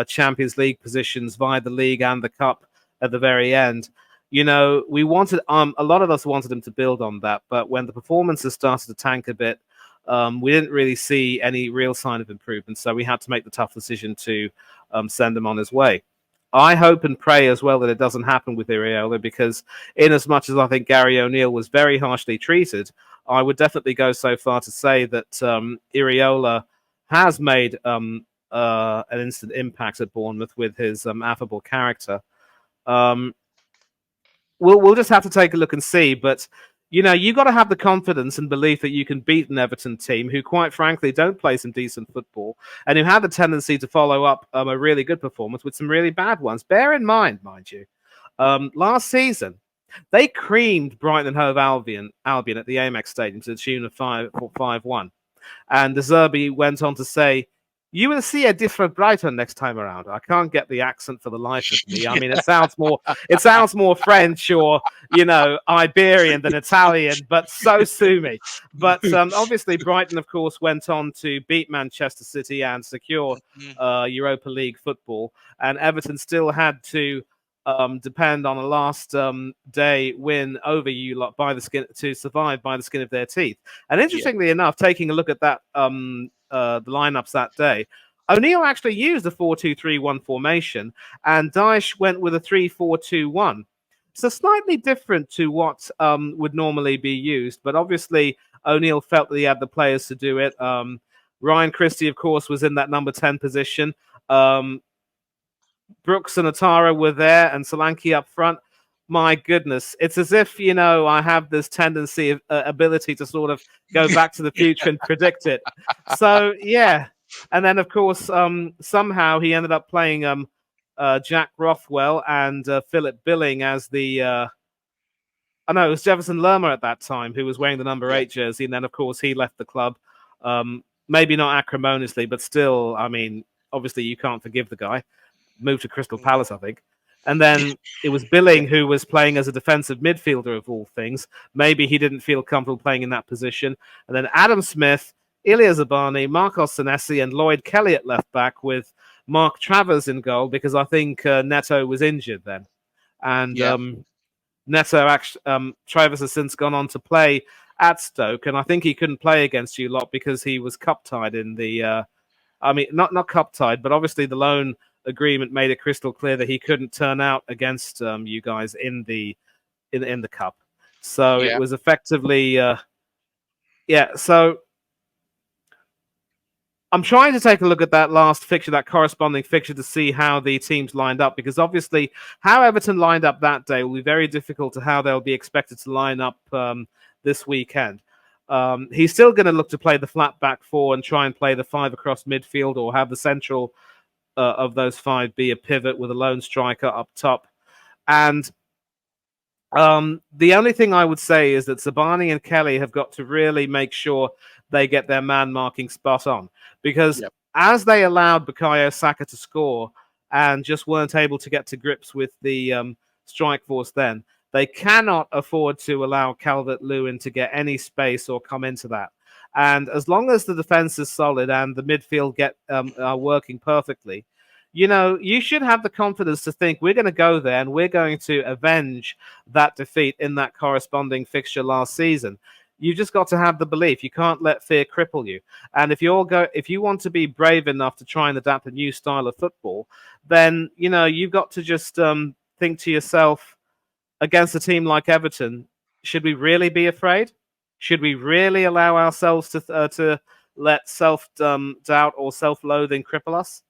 Champions League positions via the league and the cup at the very end. We wanted a lot of us wanted him to build on that, but when the performances started to tank a bit, we didn't really see any real sign of improvement. So we had to make the tough decision to send him on his way. I hope and pray as well that it doesn't happen with Iraola, because in as much as I think Gary O'Neill was very harshly treated, I would definitely go so far to say that Iraola has made an instant impact at Bournemouth with his affable character. Um, we'll just have to take a look and see. But you got to have the confidence and belief that you can beat an Everton team who, quite frankly, don't play some decent football and who have a tendency to follow up a really good performance with some really bad ones. Bear in mind you, last season they creamed Brighton and Hove Albion at the Amex Stadium to the tune of 5-1. And De Zerbi went on to say, "You will see a different Brighton next time around." I can't get the accent for the life of me. I mean, it sounds more French or Iberian than Italian, but so sue me. But obviously, Brighton, of course, went on to beat Manchester City and secure mhm, Europa League football, and Everton still had to depend on a last day win over you lot by the skin to survive by the skin of their teeth. And yeah, interestingly enough, taking a look at that the lineups that day, O'Neill actually used a 4-2-3-1 formation, and Dyche went with a 3-4-2-1. So slightly different to what would normally be used, but obviously O'Neill felt that he had the players to do it. Ryan Christie, of course, was in that number 10 position. Brooks and Atara were there, and Solanke up front. My goodness, it's as if I have this tendency of ability to sort of go back to the future and predict it. So yeah, and then of course somehow he ended up playing Jack Rothwell and Philip Billing as the. I know it was Jefferson Lerma at that time who was wearing the number yeah, 8 jersey, and then of course he left the club. Maybe not acrimoniously, but still, I mean, obviously you can't forgive the guy. Moved to Crystal mm, Palace, I think. And then it was Billing who was playing as a defensive midfielder of all things. Maybe he didn't feel comfortable playing in that position. And then Adam Smith, Ilya Zabani, Marcos Senesi, and Lloyd Kelly at left back with Mark Travers in goal because I think Neto was injured then. And Yeah. Neto, actually, Travers has since gone on to play at Stoke, and I think he couldn't play against you lot because he was cup tied in the. I mean, not cup tied, but obviously the loan agreement made it crystal clear that he couldn't turn out against you guys in the cup. So it Yeah. was effectively, yeah. So I'm trying to take a look at that last fixture, that corresponding fixture, to see how the teams lined up, because obviously how Everton lined up that day will be very difficult to how they'll be expected to line up this weekend. He's still going to look to play the flat back four and try and play the five across midfield, or have the central of those five be a pivot with a lone striker up top. And the only thing I would say is that Zabani and Kelly have got to really make sure they get their man marking spot on, because as they allowed Bukayo Saka to score and just weren't able to get to grips with the strike force, then they cannot afford to allow Calvert-Lewin to get any space or come into that. And as long as the defense is solid and the midfield are working perfectly, you should have the confidence to think we're going to go there and we're going to avenge that defeat in that corresponding fixture last season. You just got to have the belief. You can't let fear cripple you. And if you want to be brave enough to try and adapt a new style of football, then you've got to just think to yourself, against a team like Everton, should we really be afraid? Should we really allow ourselves to let self-doubt or self-loathing cripple us?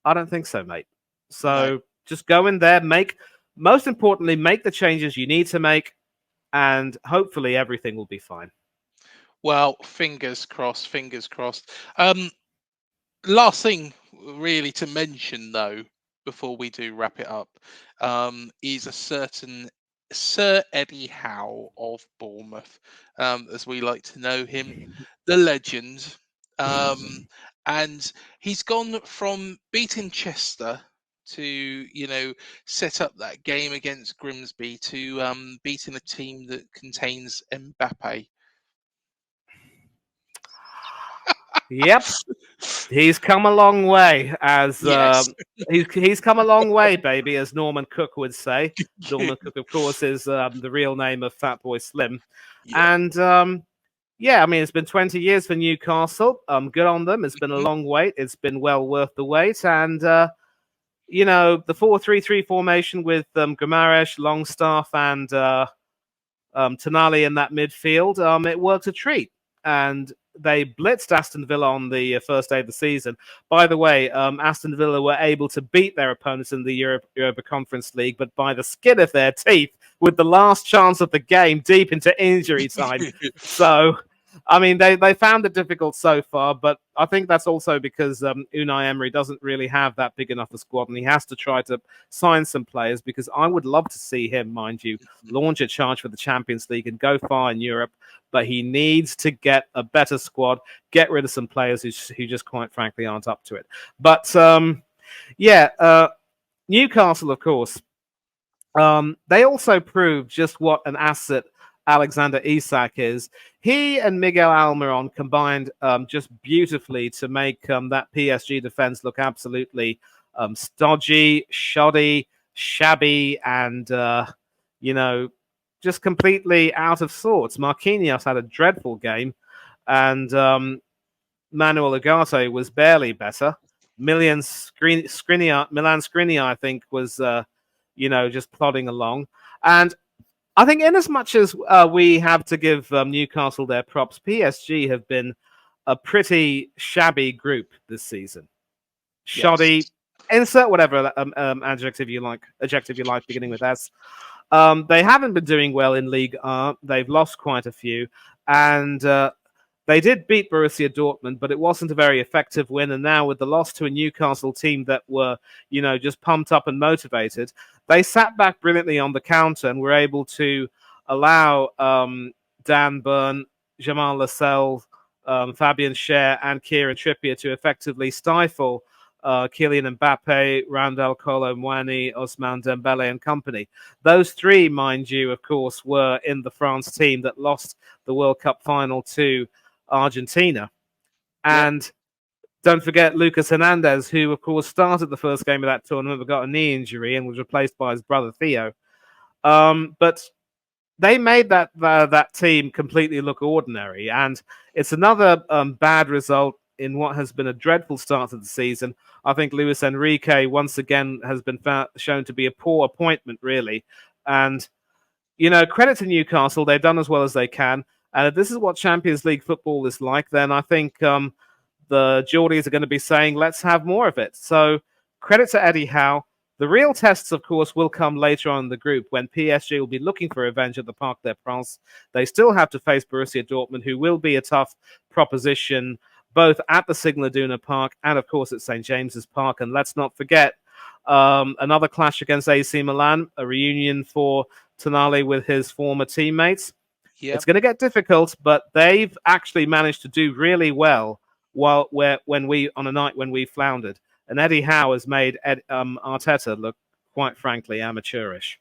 I don't think so, mate. So just go in there, most importantly, make the changes you need to make, and hopefully everything will be fine. Well, fingers crossed, fingers crossed. Last thing really to mention, though, before we do wrap it up, is a certain Sir Eddie Howe of Bournemouth, as we like to know him, the legend. And he's gone from beating Chester to set up that game against Grimsby to beating a team that contains Mbappe. Yep, he's come a long way. As Yes. he's come a long way, baby, as Norman Cook would say. Norman Cook, of course, is the real name of Fatboy Slim. Yeah. And yeah, I mean, it's been 20 years for Newcastle. Good on them. It's been a long wait. It's been well worth the wait. And the 4-3-3 formation with Guimaraes, Longstaff, and Tonali in that midfield, it worked a treat. And they blitzed Aston Villa on the first day of the season. By the way, Aston Villa were able to beat their opponents in the Europa Conference League, but by the skin of their teeth, with the last chance of the game deep into injury time. So, I mean, they found it difficult so far, but I think that's also because Unai Emery doesn't really have that big enough a squad, and he has to try to sign some players, because I would love to see him, mind you, launch a charge for the Champions League and go far in Europe, but he needs to get a better squad, get rid of some players who just quite frankly aren't up to it. But Newcastle, of course, they also proved just what an asset Alexander Isak is. He and Miguel Almiron combined just beautifully to make that PSG defense look absolutely stodgy, shoddy, shabby, and just completely out of sorts. Marquinhos had a dreadful game, and Manuel Ugarte was barely better. Milan Skriniar, I think, was just plodding along. And I think in as much as we have to give Newcastle their props, PSG have been a pretty shabby group this season. Shoddy, Yes. insert whatever adjective you like, beginning with S. They haven't been doing well in League A. They've lost quite a few. And they did beat Borussia Dortmund, but it wasn't a very effective win. And now with the loss to a Newcastle team that were, just pumped up and motivated, they sat back brilliantly on the counter and were able to allow Dan Burn, Jamal Lascelles, Fabian Schär, and Kieran Trippier to effectively stifle Kylian Mbappé, Randal Kolo Muani, Ousmane Dembele and company. Those three, mind you, of course, were in the France team that lost the World Cup final to Argentina. Yeah. And don't forget Lucas Hernandez, who, of course, started the first game of that tournament but got a knee injury and was replaced by his brother Theo. But they made that team completely look ordinary, and it's another bad result in what has been a dreadful start to the season. I think Luis Enrique once again has been shown to be a poor appointment, really. And credit to Newcastle, they've done as well as they can. And if this is what Champions League football is like, then I think the Geordies are going to be saying, let's have more of it. So credit to Eddie Howe. The real tests, of course, will come later on in the group when PSG will be looking for revenge at the Parc des Princes. They still have to face Borussia Dortmund, who will be a tough proposition both at the Signal Iduna Park and, of course, at St. James's Park. And let's not forget another clash against AC Milan, a reunion for Tonali with his former teammates. Yep. It's going to get difficult, but they've actually managed to do really well when we floundered. And Eddie Howe has made Arteta look, quite frankly, amateurish.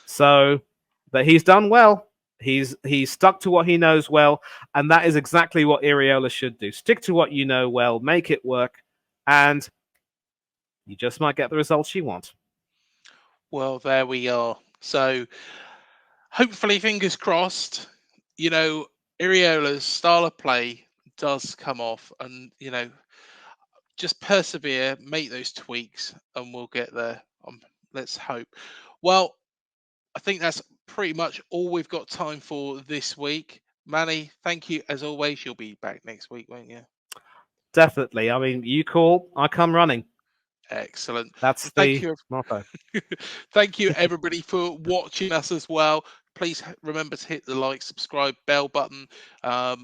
So, but he's done well. He's stuck to what he knows well, and that is exactly what Iraola should do. Stick to what you know well, make it work, and you just might get the results you want. Well, there we are. So, hopefully, fingers crossed, Iriola's style of play does come off, and just persevere, make those tweaks, and we'll get there. Let's hope. Well, I think that's pretty much all we've got time for this week. Manny, thank you as always. You'll be back next week, won't you? Definitely. I mean, you call, I come running. Excellent. That's Thank the you. motto. Thank you, everybody, for watching us as well. Please remember to hit the like, subscribe, bell button.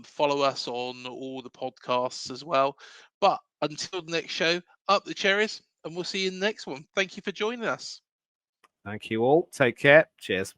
Follow us on all the podcasts as well. But until the next show, up the cherries, and we'll see you in the next one. Thank you for joining us. Thank you all. Take care. Cheers.